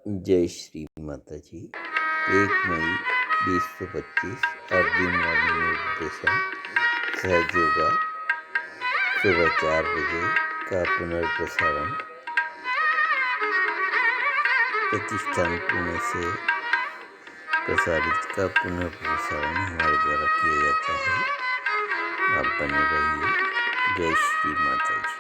जय श्री माता जी। 1 मई 2025 early morning meditation सहजयोगा सुबह 4 बजे का पुनर्प्रसारण प्रतिष्ठान पुणे से प्रसारित का पुनर्प्रसारण हमारे द्वारा किया जाता है। आप बने रहिए। जय श्री माता जी।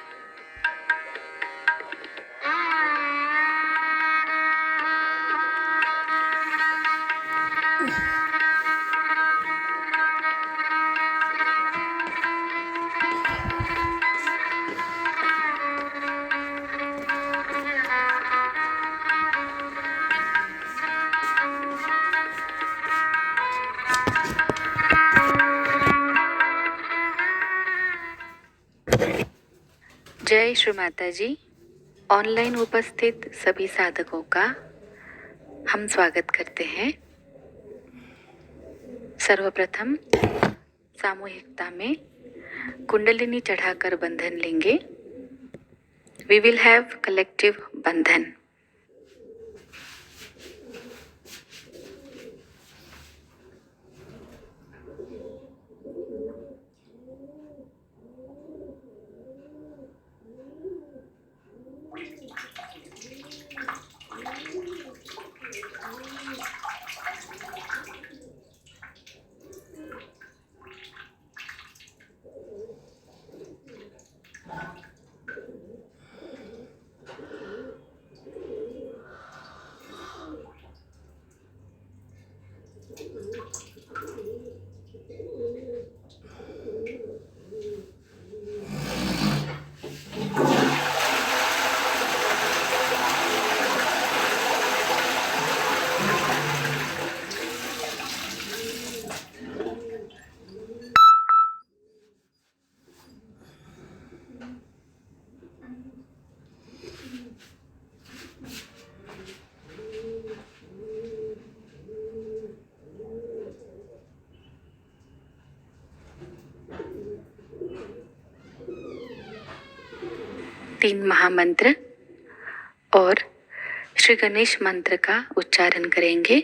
जय श्री माता जी। ऑनलाइन उपस्थित सभी साधकों का हम स्वागत करते हैं। सर्वप्रथम सामूहिकता में कुंडलिनी चढ़ाकर बंधन लेंगे। वी विल हैव कलेक्टिव बंधन। तीन महामंत्र और श्री गणेश मंत्र का उच्चारण करेंगे।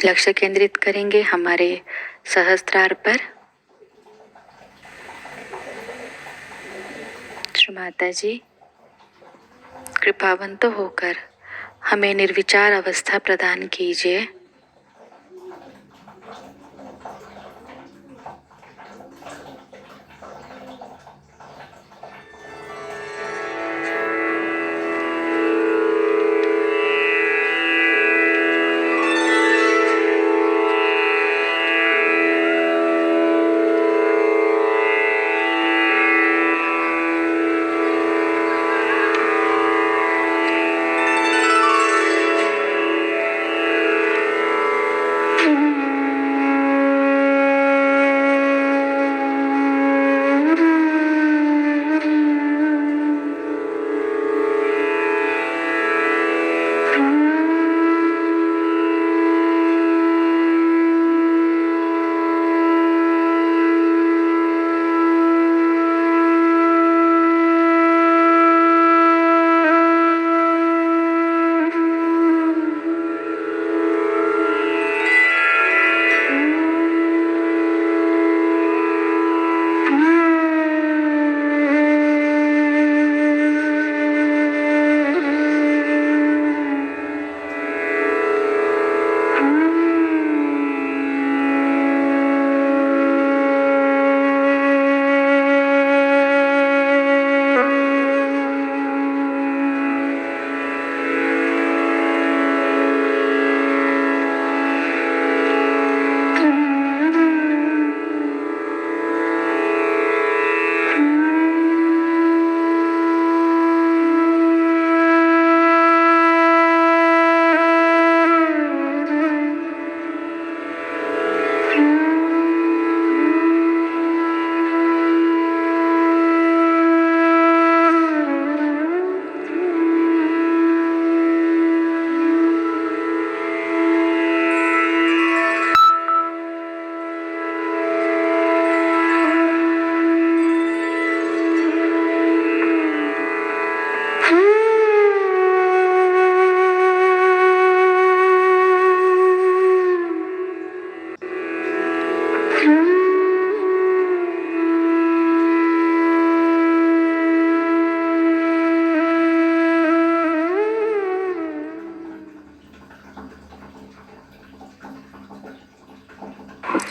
लक्ष्य केंद्रित करेंगे हमारे सहस्त्रार पर। श्री माता जी, कृपावंत होकर हमें निर्विचार अवस्था प्रदान कीजिए।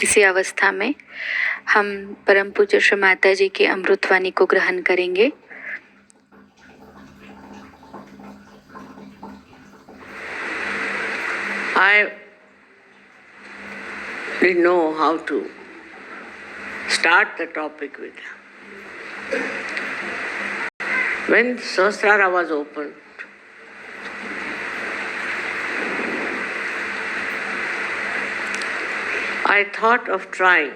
इसी अवस्था में हम परम पूज्य श्री माता जी की अमृतवाणी को ग्रहण करेंगे। I didn't know how to start the topic with. When Sahasrara was opened, I thought of trying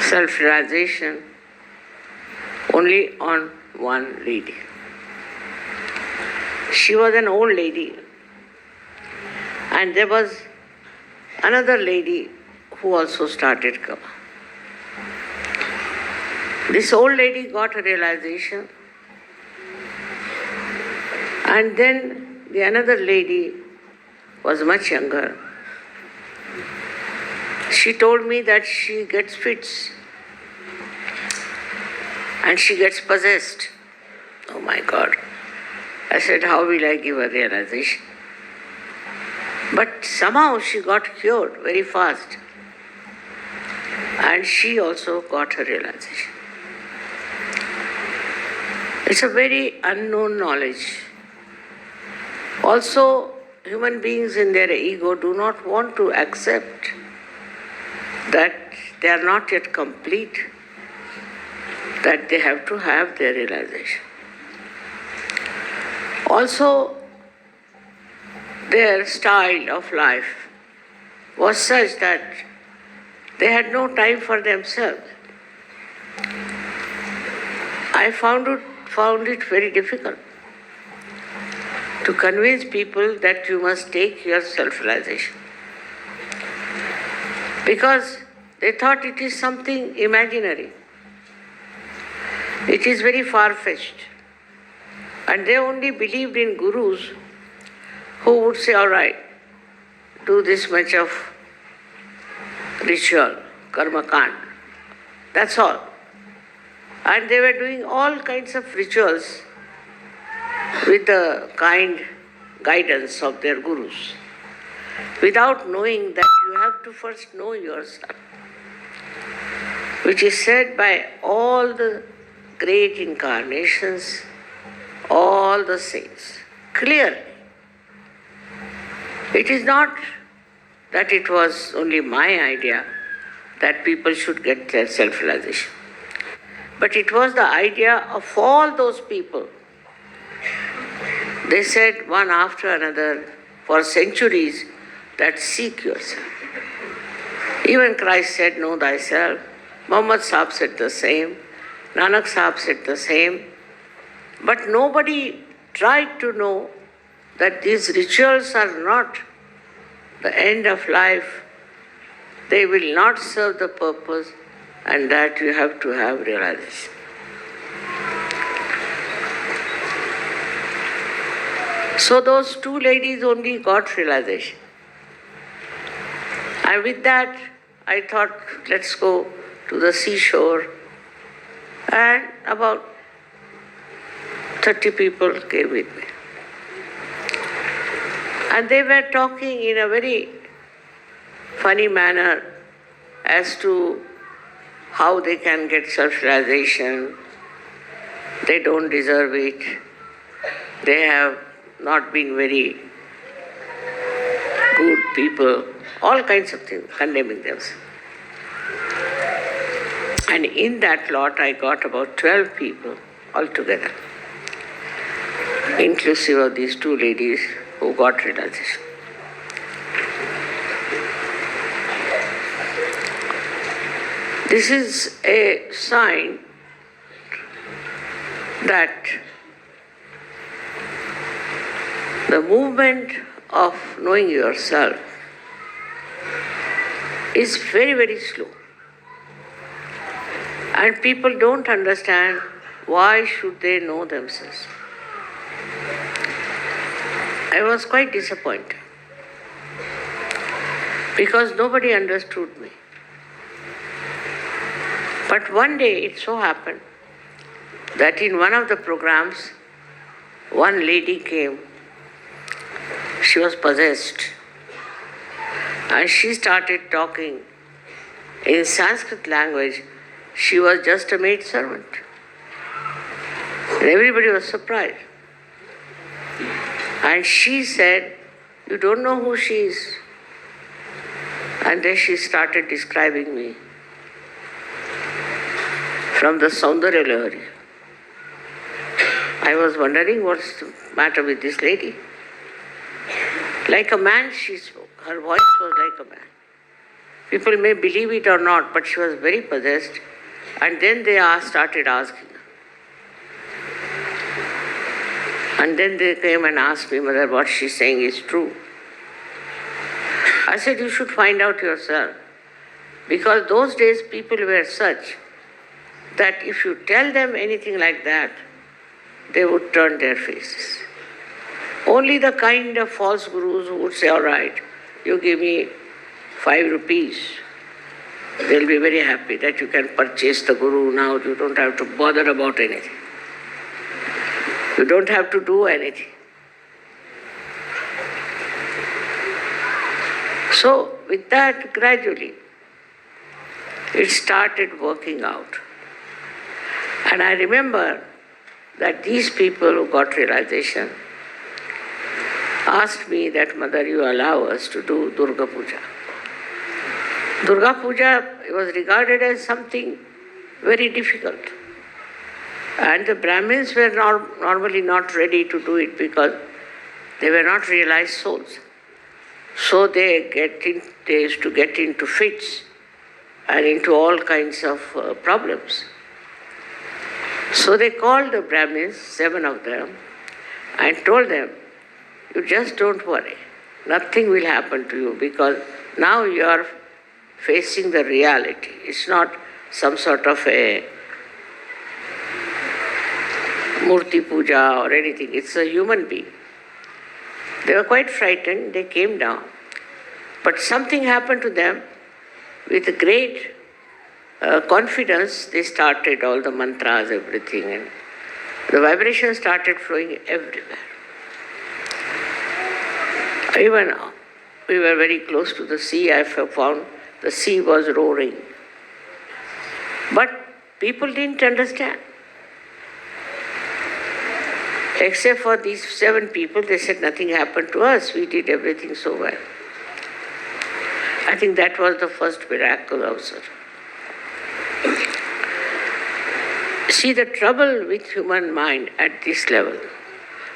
self-realization only on one lady. She was an old lady, and there was another lady who also started Kama. This old lady got a realization, and then the another lady was much younger. She told me that she gets fits and she gets possessed. Oh my God. I said, how will I give a realization? But somehow she got cured very fast. And she also got her realization. It's a very unknown knowledge. Also, human beings in their ego do not want to accept that they are not yet complete, that they have to have their realization. Also, their style of life was such that they had no time for themselves. I found it very difficult to convince people that you must take your self-realization, because they thought it is something imaginary. It is very far-fetched. And they only believed in gurus who would say, all right, do this much of ritual, karma kand. That's all. And they were doing all kinds of rituals with the kind guidance of their gurus, without knowing that you have to first know yourself, which is said by all the great incarnations, all the saints, clearly. It is not that it was only my idea that people should get their self-realization, but it was the idea of all those people. They said one after another for centuries that seek yourself. Even Christ said, know thyself. Muhammad Sahib said the same. Nanak Sahib said the same. But nobody tried to know that these rituals are not the end of life. They will not serve the purpose, and that you have to have realization. So those two ladies only got realization. And with that, I thought, let's go to the seashore. And about 30 people came with me. And they were talking in a very funny manner as to how they can get self-realization. They don't deserve it. They have not been very good people, all kinds of things, condemning themselves. And in that lot, I got about 12 people altogether, inclusive of these two ladies who got realization. This is a sign that the movement of knowing yourself is very, very slow. And people don't understand why should they know themselves. I was quite disappointed because nobody understood me. But one day it so happened that in one of the programs, one lady came. She was possessed. And she started talking in Sanskrit language. She was just a maid servant. And everybody was surprised. And she said, you don't know who she is. And then she started describing me from the Saundarya Lahari. I was wondering what's the matter with this lady. Like a man she spoke. Her voice was like a man. People may believe it or not, but she was very possessed. And then they started asking her. And then they came and asked me whether what she's saying is true. I said, you should find out yourself. Because those days people were such that if you tell them anything like that, they would turn their faces. Only the kind of false gurus who would say, all right, you give me 5 rupees. They'll be very happy that you can purchase the guru now. You don't have to bother about anything. You don't have to do anything. So with that, gradually, it started working out. And I remember that these people who got realization asked me that, Mother, you allow us to do Durga Puja. Durga Puja was regarded as something very difficult. And the Brahmins were normally not ready to do it because they were not realized souls. So they used to get into fits and into all kinds of problems. So they called the Brahmins, 7 of them, and told them, you just don't worry. Nothing will happen to you because now you are facing the reality. It's not some sort of a murti puja or anything. It's a human being. They were quite frightened. They came down. But something happened to them. With great confidence, they started all the mantras, everything, and the vibration started flowing everywhere. Even we were very close to the sea. I found the sea was roaring. But people didn't understand. Except for these 7 people, they said nothing happened to us. We did everything so well. I think that was the first miracle also. See, the trouble with human mind at this level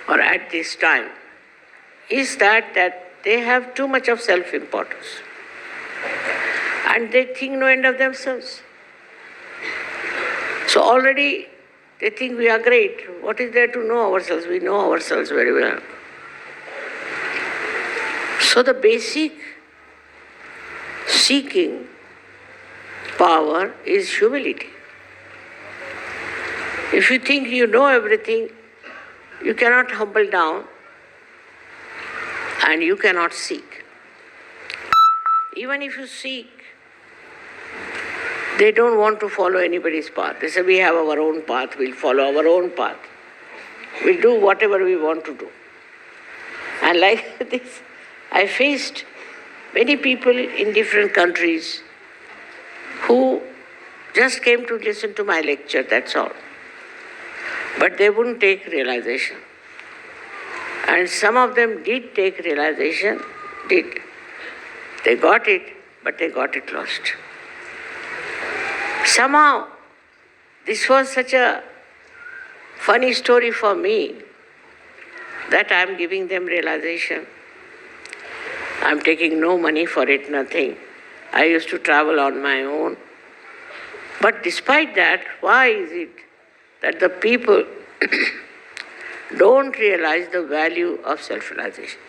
or at this time is that they have too much of self-importance. And they think no end of themselves. So already they think we are great. What is there to know ourselves? We know ourselves very well. So the basic seeking power is humility. If you think you know everything, you cannot humble down and you cannot seek. Even if you seek, they don't want to follow anybody's path. They say, we have our own path, we'll follow our own path. We'll do whatever we want to do. And like this, I faced many people in different countries who just came to listen to my lecture, that's all. But they wouldn't take realization. And some of them did take realization, did. They got it, but they got it lost. Somehow, this was such a funny story for me that I am giving them realization. I am taking no money for it, nothing. I used to travel on my own. But despite that, why is it that the people don't realize the value of self-realization?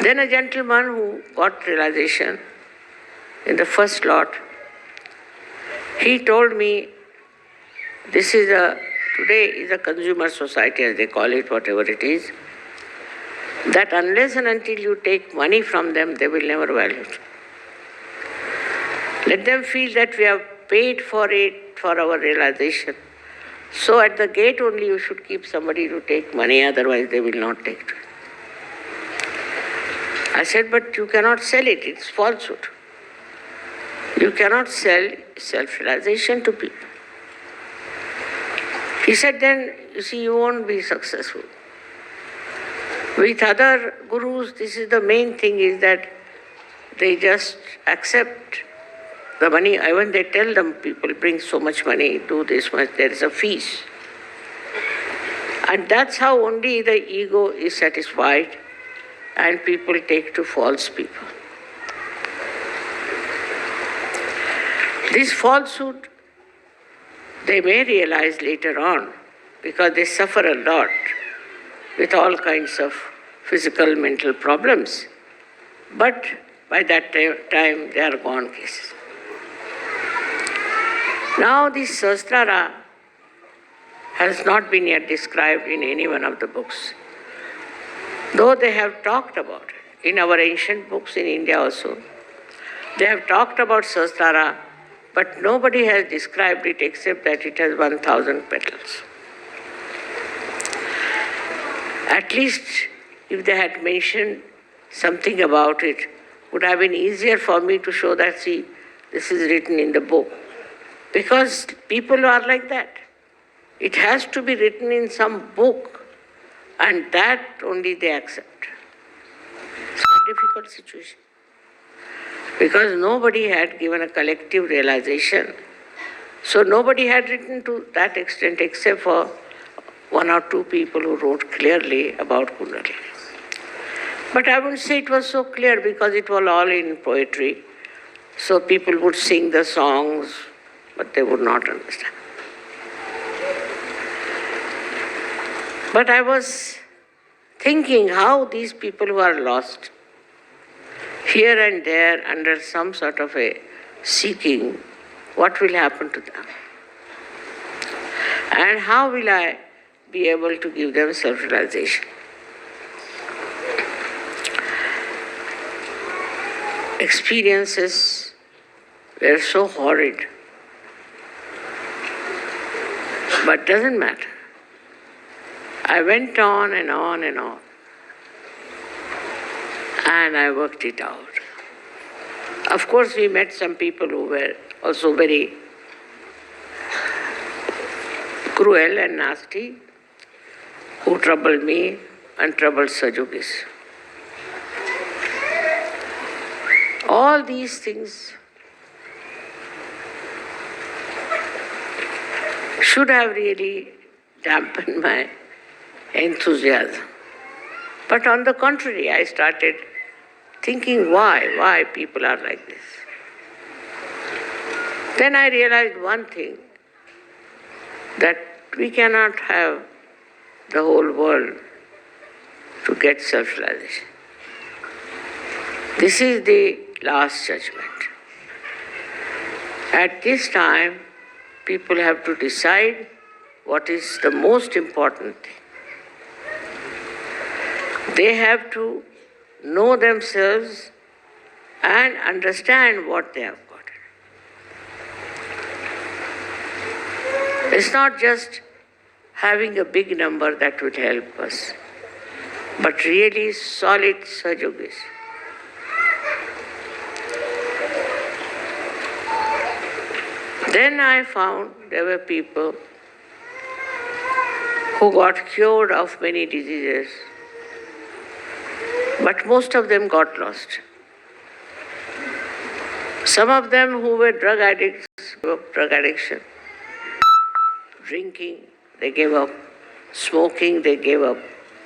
Then a gentleman who got realization in the first lot, he told me, today is a consumer society, as they call it, whatever it is, that unless and until you take money from them, they will never value it. Let them feel that we have paid for it, for our realization. So at the gate only you should keep somebody to take money, otherwise they will not take it. I said, but you cannot sell it, it's falsehood. You cannot sell self-realization to people. He said, then, you see, you won't be successful. With other gurus, this is the main thing, is that they just accept the money. Even they tell them, people bring so much money, do this much, there is a fees. And that's how only the ego is satisfied and people take to false people. This falsehood, they may realize later on because they suffer a lot with all kinds of physical, mental problems. But by that time, they are gone cases. Now this Sahasrara has not been yet described in any one of the books. Though they have talked about it in our ancient books in India also. They have talked about Sahasrara, but nobody has described it except that it has 1,000 petals. At least if they had mentioned something about it, would have been easier for me to show that, see, this is written in the book. Because people are like that. It has to be written in some book, and that only they accept. It's a difficult situation. Because nobody had given a collective realization. So nobody had written to that extent except for 1 or 2 people who wrote clearly about Kundalini. But I wouldn't say it was so clear because it was all in poetry. So people would sing the songs, but they would not understand. But I was thinking how these people who are lost, here and there under some sort of a seeking, what will happen to them? And how will I be able to give them self-realization? experiences were so horrid. But doesn't matter. I went on and on and on. And I worked it out. Of course, we met some people who were also very cruel and nasty, who troubled me and troubled Sahajyogis. All these things should have really dampened my enthusiasm. But on the contrary, I started thinking why people are like this. Then I realized one thing, that we cannot have the whole world to get self-realization. This is the last judgment. At this time, people have to decide what is the most important thing. They have to know themselves and understand what they have got. It's not just having a big number that will help us, but really solid Sahajyogis. Then I found there were people who got cured of many diseases, but most of them got lost. Some of them who were drug addicts gave up drug addiction. Drinking, they gave up. Smoking, they gave up.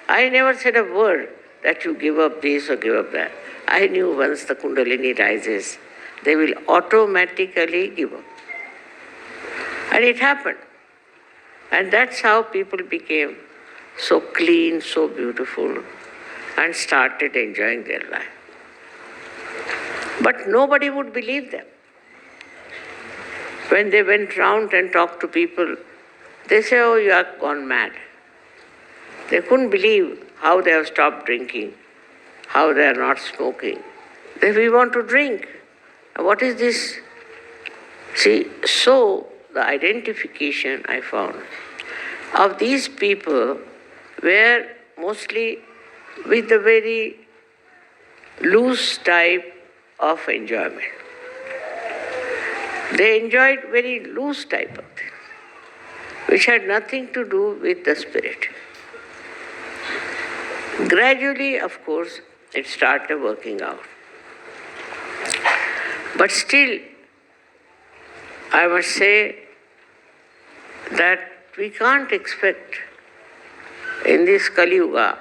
I never said a word that you give up this or give up that. I knew once the Kundalini rises, they will automatically give up. And it happened. And that's how people became so clean, so beautiful, and started enjoying their life. But nobody would believe them. When they went round and talked to people, they say, oh, you are gone mad. They couldn't believe how they have stopped drinking, how they are not smoking. We want to drink. What is this? See, so the identification I found of these people were mostly with the very loose type of enjoyment. They enjoyed very loose type of thing, which had nothing to do with the spirit. Gradually, of course, it started working out. But still, I must say that we can't expect in this Kali Yuga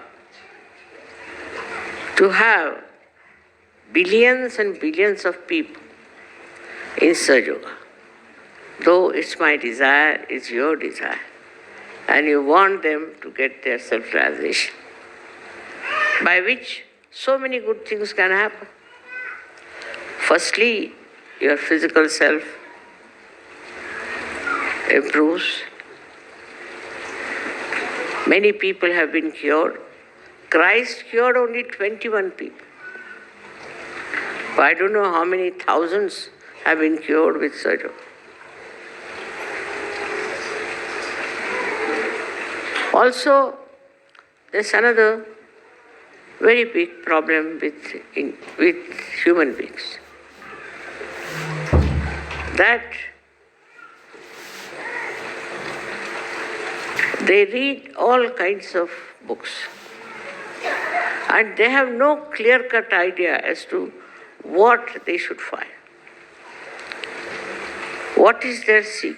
to have billions and billions of people in Sahaja. Though it's my desire, it's your desire, and you want them to get their self-realization, by which so many good things can happen. Firstly, your physical self improves. Many people have been cured. Christ cured only 21 people. I don't know how many thousands have been cured with Sahaja. Also, there's another very big problem with human beings. That they read all kinds of books and they have no clear-cut idea as to what they should find. What is their seeking?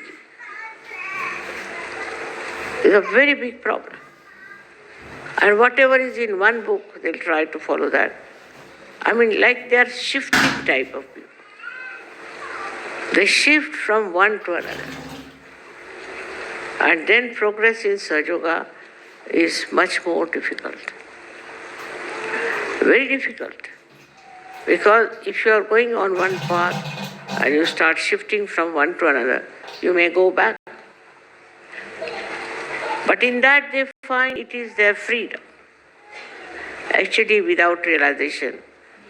It's a very big problem. And whatever is in one book, they'll try to follow that. I mean, like they are shifting type of people. They shift from one to another. And then progress in Sahaja is much more difficult. Very difficult. Because if you are going on one path and you start shifting from one to another, you may go back. But in that they find it is their freedom. Actually, without realization,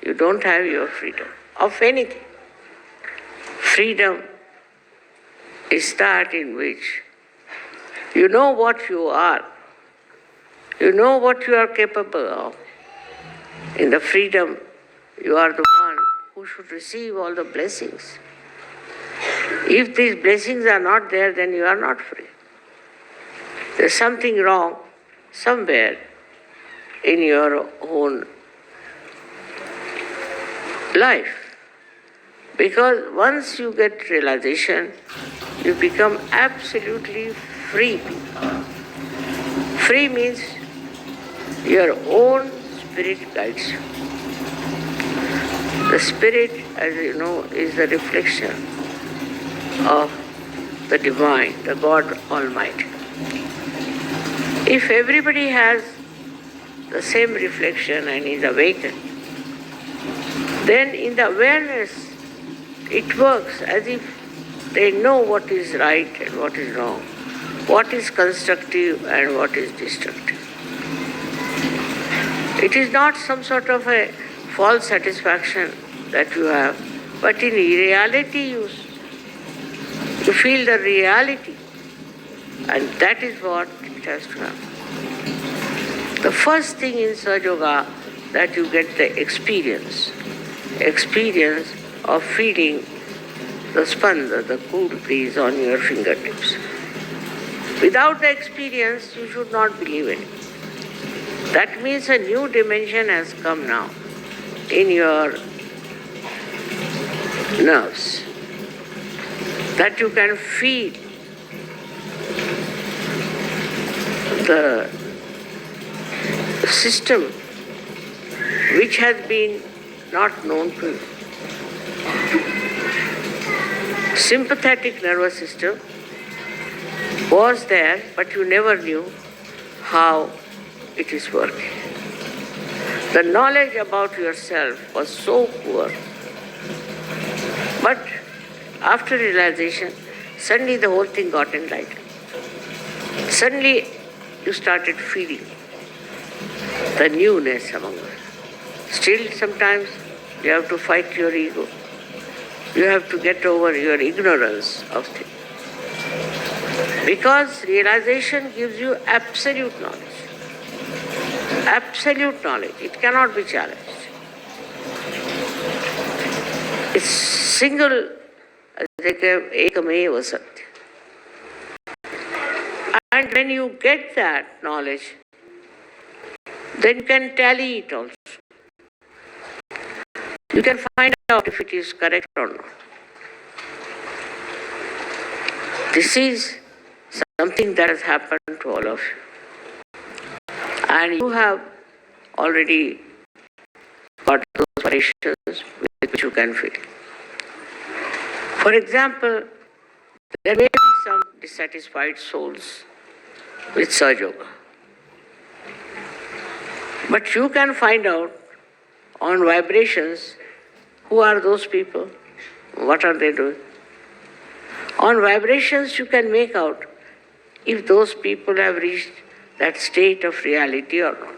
you don't have your freedom. of anything. Freedom is that in which you know what you are, you know what you are capable of. In the freedom, you are the one who should receive all the blessings. If these blessings are not there, then you are not free. There's something wrong somewhere in your own life. Because once you get realization, you become absolutely free. Free means your own spirit guides you. The spirit, as you know, is the reflection of the divine, the God Almighty. If everybody has the same reflection and is awakened, then in the awareness it works as if they know what is right and what is wrong, what is constructive and what is destructive. It is not some sort of a false satisfaction that you have, but in reality you feel the reality, and that is what it has to happen. The first thing in Sahaja that you get the experience of feeling the spanda, the cool breeze on your fingertips. Without the experience, you should not believe in it. That means a new dimension has come now in your nerves, that you can feel the system which has been not known to you. Sympathetic nervous system was there, but you never knew how it is working. The knowledge about yourself was so poor. But after realization, suddenly the whole thing got enlightened. Suddenly you started feeling the newness among us. Still sometimes you have to fight your ego. You have to get over your ignorance of things. Because realization gives you absolute knowledge. Absolute knowledge. It cannot be challenged. It's single, ekameva satya. And when you get that knowledge, then you can tally it also. You can find out if it is correct or not. This is something that has happened to all of you. And you have already got those variations with which you can feel. For example, there may be some dissatisfied souls with Sahaja. But you can find out on vibrations who are those people, what are they doing. On vibrations you can make out if those people have reached that state of reality or not.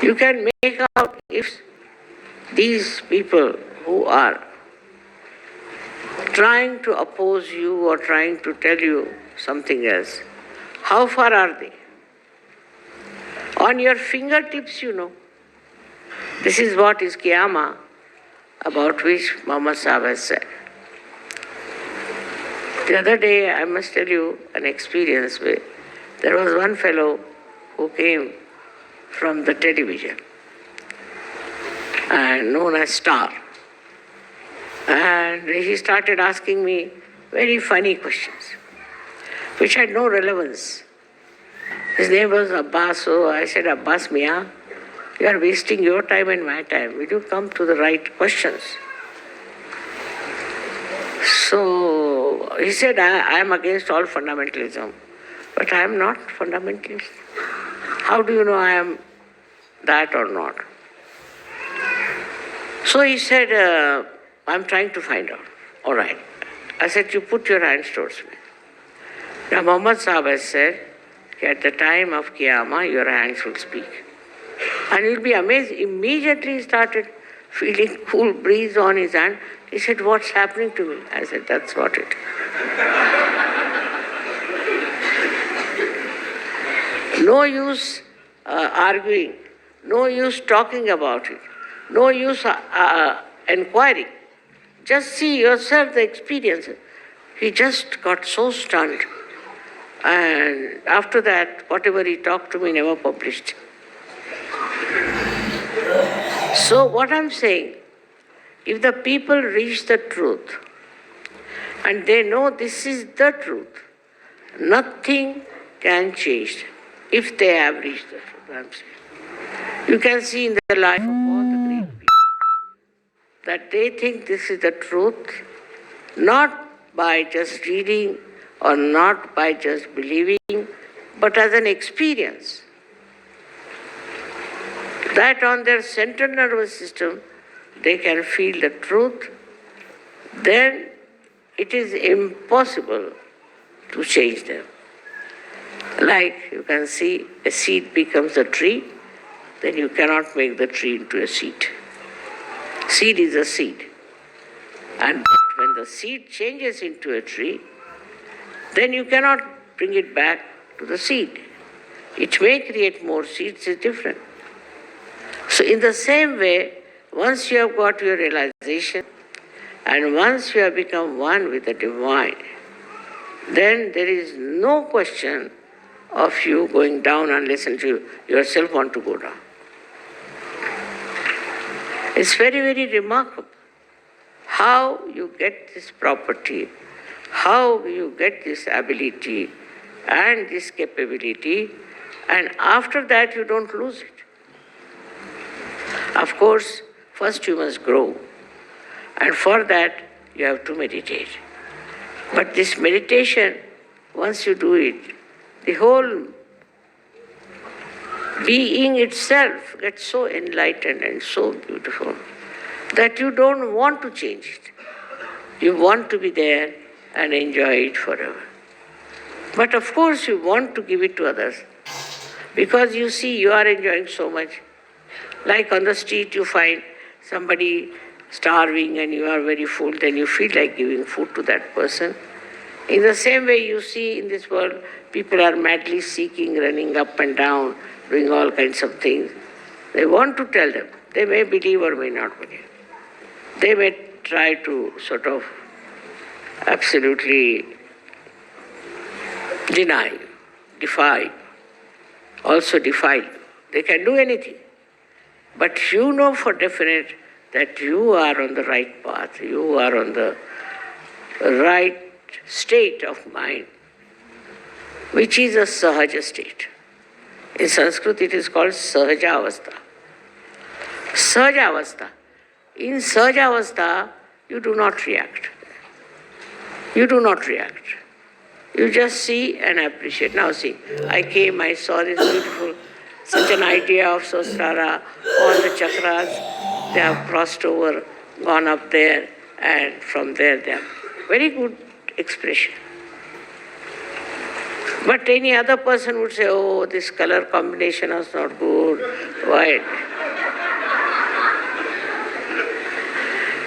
You can make out if these people who are trying to oppose you or trying to tell you something else, how far are they? On your fingertips you know. This is what is Kiyama, about which Muhammad Sahib has said. The other day, I must tell you an experience where there was one fellow who came from the television and known as Star. And he started asking me very funny questions, which had no relevance. His name was Abbas, so I said, Abbas Mia, you are wasting your time and my time. Will you come to the right questions? So he said, I am against all fundamentalism, but I am not fundamentalist. How do you know I am that or not? So he said, I am trying to find out. All right. I said, you put your hands towards me. Now Muhammad Sahib has said, at the time of Qiyamah, your hands will speak. And you'll be amazed. Immediately he started feeling cool breeze on his hand. He said, "What's happening to me?" I said, "That's what it is." No use arguing, no use talking about it, no use inquiring. Just see yourself the experience. He just got so stunned. And after that, whatever he talked to me never published. So what I'm saying, if the people reach the truth and they know this is the truth, nothing can change them. If they have reached the truth, I'm saying. You can see in the life of all the great people that they think this is the truth, not by just reading or not by just believing, but as an experience. That on their central nervous system, they can feel the truth, then it is impossible to change them. Like you can see, a seed becomes a tree, then you cannot make the tree into a seed. Seed is a seed. And when the seed changes into a tree, then you cannot bring it back to the seed. It may create more seeds, it's different. So in the same way, once you have got your realization, and once you have become one with the divine, then there is no question of you going down unless you yourself want to go down. It's very, very remarkable how you get this property, how you get this ability and this capability, and after that you don't lose it. Of course, first you must grow, and for that you have to meditate. But this meditation, once you do it, the whole being itself gets so enlightened and so beautiful that you don't want to change it. You want to be there and enjoy it forever. But of course you want to give it to others because you see you are enjoying so much. Like on the street you find somebody starving and you are very full, then you feel like giving food to that person. In the same way you see in this world, people are madly seeking, running up and down, doing all kinds of things. They want to tell them. They may believe or may not believe. They may try to sort of absolutely deny, defy, also defile. They can do anything. But you know for definite that you are on the right path, you are on the right state of mind, which is a Sahaja state. In Sanskrit it is called Sahajavastha. Sahajavastha. In Sahajavastha you do not react. You do not react. You just see and appreciate. Now see, I came, I saw this beautiful, such an idea of Sahasrara, all the chakras, they have crossed over, gone up there, and from there they have very good expression. But any other person would say, oh, this color combination is not good.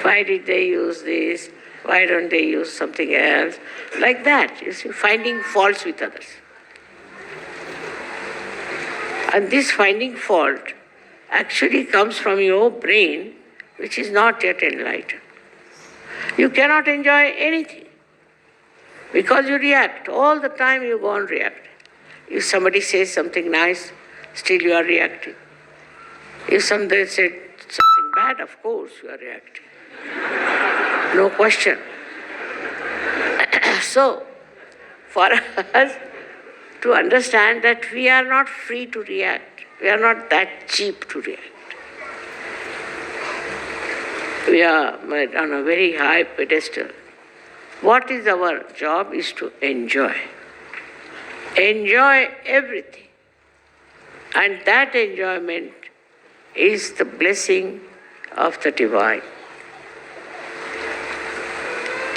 Why did they use this? Why don't they use something else? Like that, you see, finding faults with others. And this finding fault actually comes from your brain, which is not yet enlightened. You cannot enjoy anything because you react. All the time you go on reacting. If somebody says something nice, still you are reacting. If somebody said something bad, of course you are reacting. No question. So, for us to understand that we are not free to react, we are not that cheap to react. We are on a very high pedestal. What is our job is to enjoy. Enjoy everything. And that enjoyment is the blessing of the divine.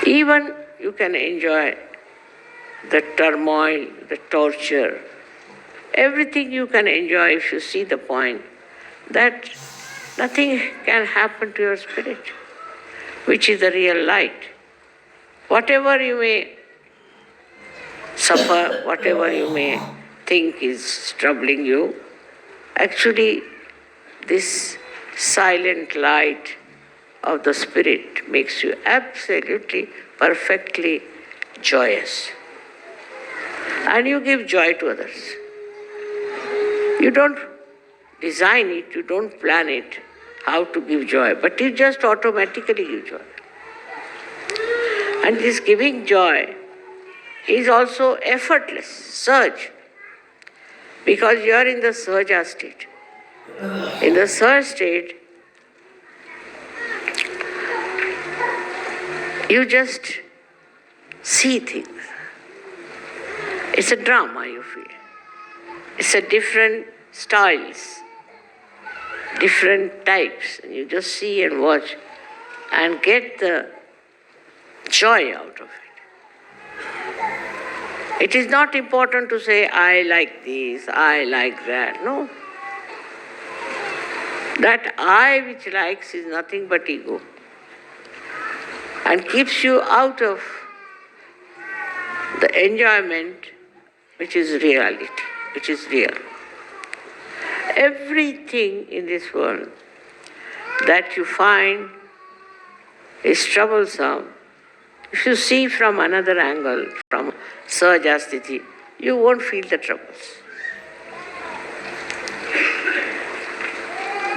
Even you can enjoy the turmoil, the torture, everything you can enjoy if you see the point that nothing can happen to your spirit, which is the real light. Whatever you may suffer, whatever you may think is troubling you, actually this silent light of the spirit makes you absolutely, perfectly joyous. And you give joy to others. You don't design it, you don't plan it, how to give joy, but you just automatically give joy. And this giving joy is also effortless, Sahaj, because you are in the Sahaja state. In the Sahaja state, you just see things. It's a drama, you feel. It's a different styles, different types. And you just see and watch and get the joy out of it. It is not important to say, I like this, I like that. No. That I which likes is nothing but ego and keeps you out of the enjoyment which is reality, which is real. Everything in this world that you find is troublesome, if you see from another angle, from Sahajasthiti, you won't feel the troubles.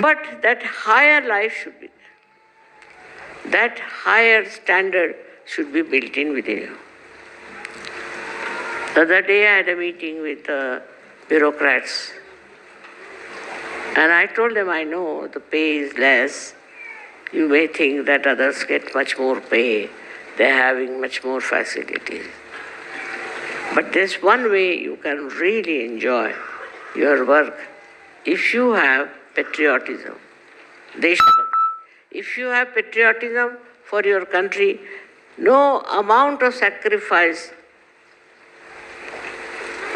But that higher life should be there. That higher standard should be built in within you. The other day I had a meeting with bureaucrats, and I told them, I know the pay is less. You may think that others get much more pay. They're having much more facilities. But there's one way you can really enjoy your work. If you have patriotism, Deshabhakti, if you have patriotism for your country, no amount of sacrifice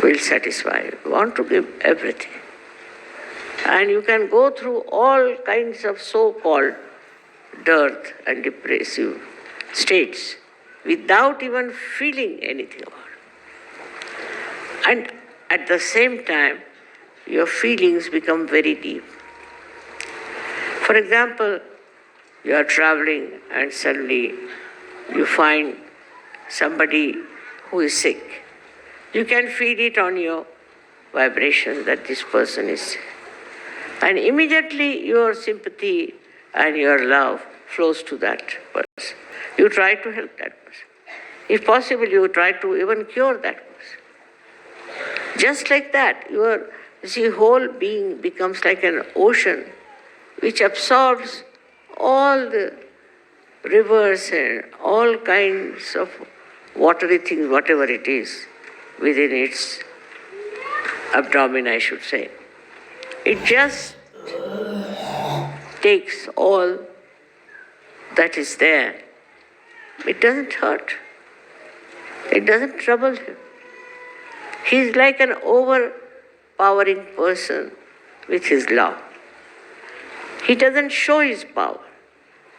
will satisfy you. You want to give everything. And you can go through all kinds of so-called dearth and depressive states without even feeling anything about it. And at the same time, your feelings become very deep. For example, you are traveling and suddenly you find somebody who is sick. You can feel it on your vibration that this person is sick. And immediately your sympathy and your love flows to that person. You try to help that person. If possible, you try to even cure that person. Just like that, your whole being becomes like an ocean which absorbs all the rivers and all kinds of watery things, whatever it is, within its abdomen, I should say. It just takes all that is there. It doesn't hurt. It doesn't trouble him. He's like an overpowering person with his love. He doesn't show his power.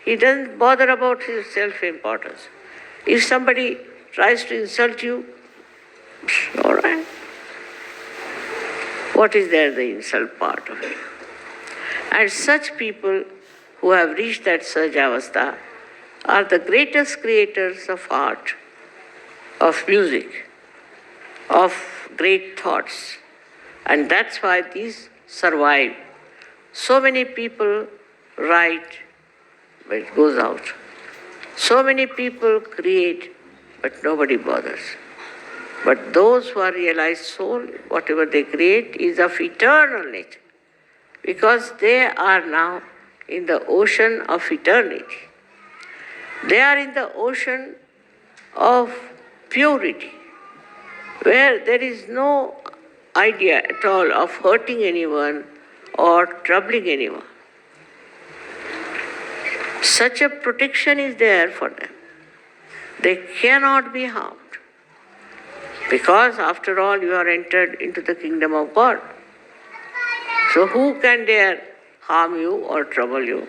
He doesn't bother about his self-importance. If somebody tries to insult you, all right. What is there, the insult part of it? And such people who have reached that Sahajavastha are the greatest creators of art, of music, of great thoughts. And that's why these survive. So many people write, but it goes out. So many people create, but nobody bothers. But those who are realized soul, whatever they create is of eternal nature, because they are now in the ocean of eternity. They are in the ocean of purity, where there is no idea at all of hurting anyone or troubling anyone. Such a protection is there for them. They cannot be harmed. Because after all, you are entered into the kingdom of God. So who can dare harm you or trouble you.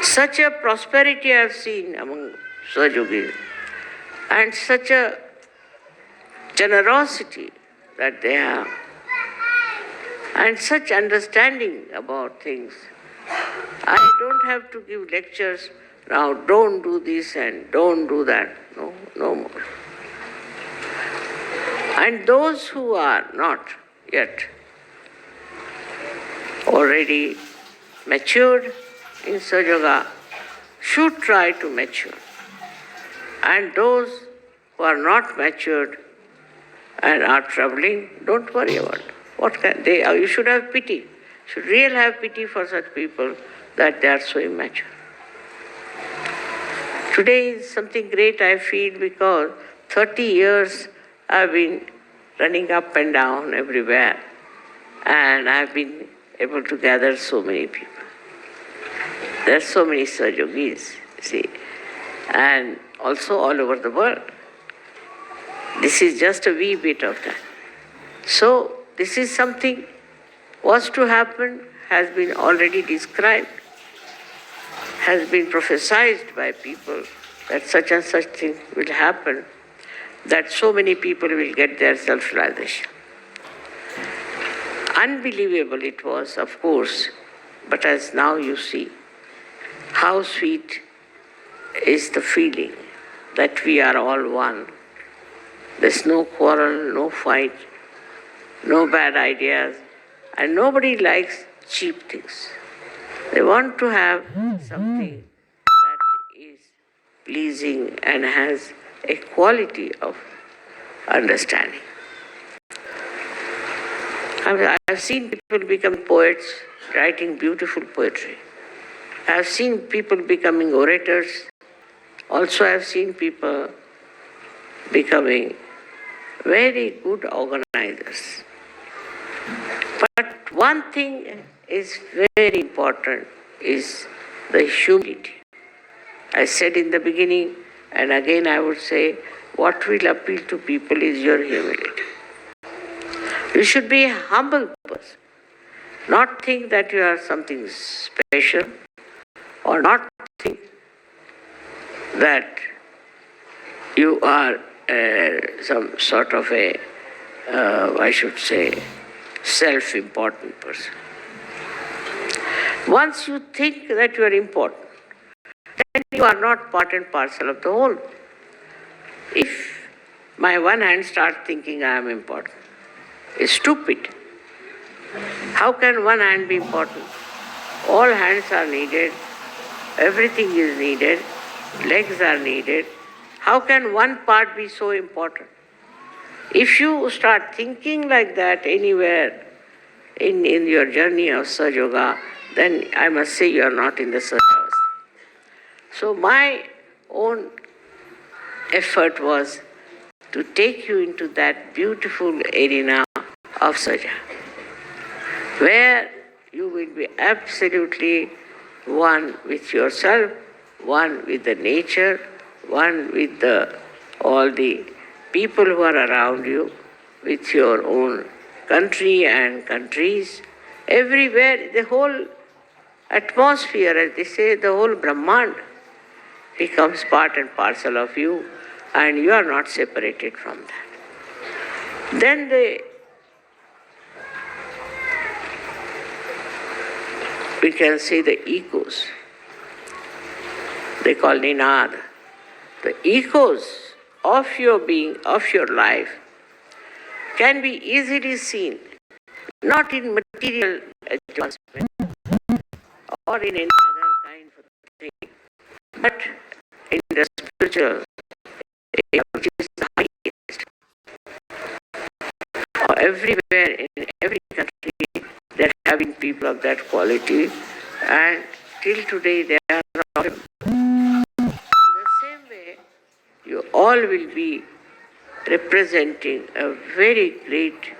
Such a prosperity I have seen among Sahajyogis, and such a generosity that they have, and such understanding about things. I don't have to give lectures now, don't do this and don't do that. No, no more. And those who are not yet already matured in Sahaja should try to mature. And those who are not matured and are troubling, don't worry about it. What can they? You should have pity. You should really have pity for such people that they are so immature. Today is something great I feel because 30 years I've been running up and down everywhere, and I've been able to gather so many people. There are so many Sahajyogis, see, and also all over the world. This is just a wee bit of that. So this is something was to happen, has been already described, has been prophesied by people that such and such thing will happen, that so many people will get their self-realization. Unbelievable it was, of course, but as now you see, how sweet is the feeling that we are all one. There's no quarrel, no fight, no bad ideas, and nobody likes cheap things. They want to have something that is pleasing and has a quality of understanding. I've seen people become poets, writing beautiful poetry. I've seen people becoming orators. Also, I've seen people becoming very good organizers. But one thing is very important, is the humility. I said in the beginning, and again I would say, what will appeal to people is your humility. You should be a humble person, not think that you are something special, or not think that you are some sort of a, I should say, self-important person. Once you think that you are important, then you are not part and parcel of the whole. If my one hand starts thinking I am important, it's stupid. How can one hand be important? All hands are needed, everything is needed, legs are needed. How can one part be so important? If you start thinking like that anywhere in your journey of Sahaja, then I must say you are not in the Sahaja. So my own effort was to take you into that beautiful arena of Sahaja, where you will be absolutely one with yourself, one with the nature, one with all the people who are around you, with your own country and countries. Everywhere, the whole atmosphere, as they say, the whole Brahmand becomes part and parcel of you, and you are not separated from that. Then we can say the echoes. They call Ninad. The echoes of your being, of your life, can be easily seen, not in material advancement or in any other kind of thing, but in the spiritual, which is the highest. Everywhere, in every country, there have been people of that quality, and till today they are not. In the same way, you all will be representing a very great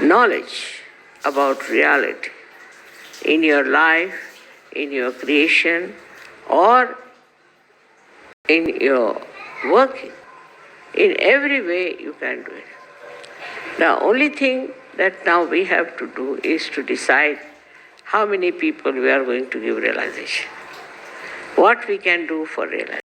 knowledge about reality in your life, in your creation, or in your working. In every way you can do it. The only thing that now we have to do is to decide how many people we are going to give realization, what we can do for realization.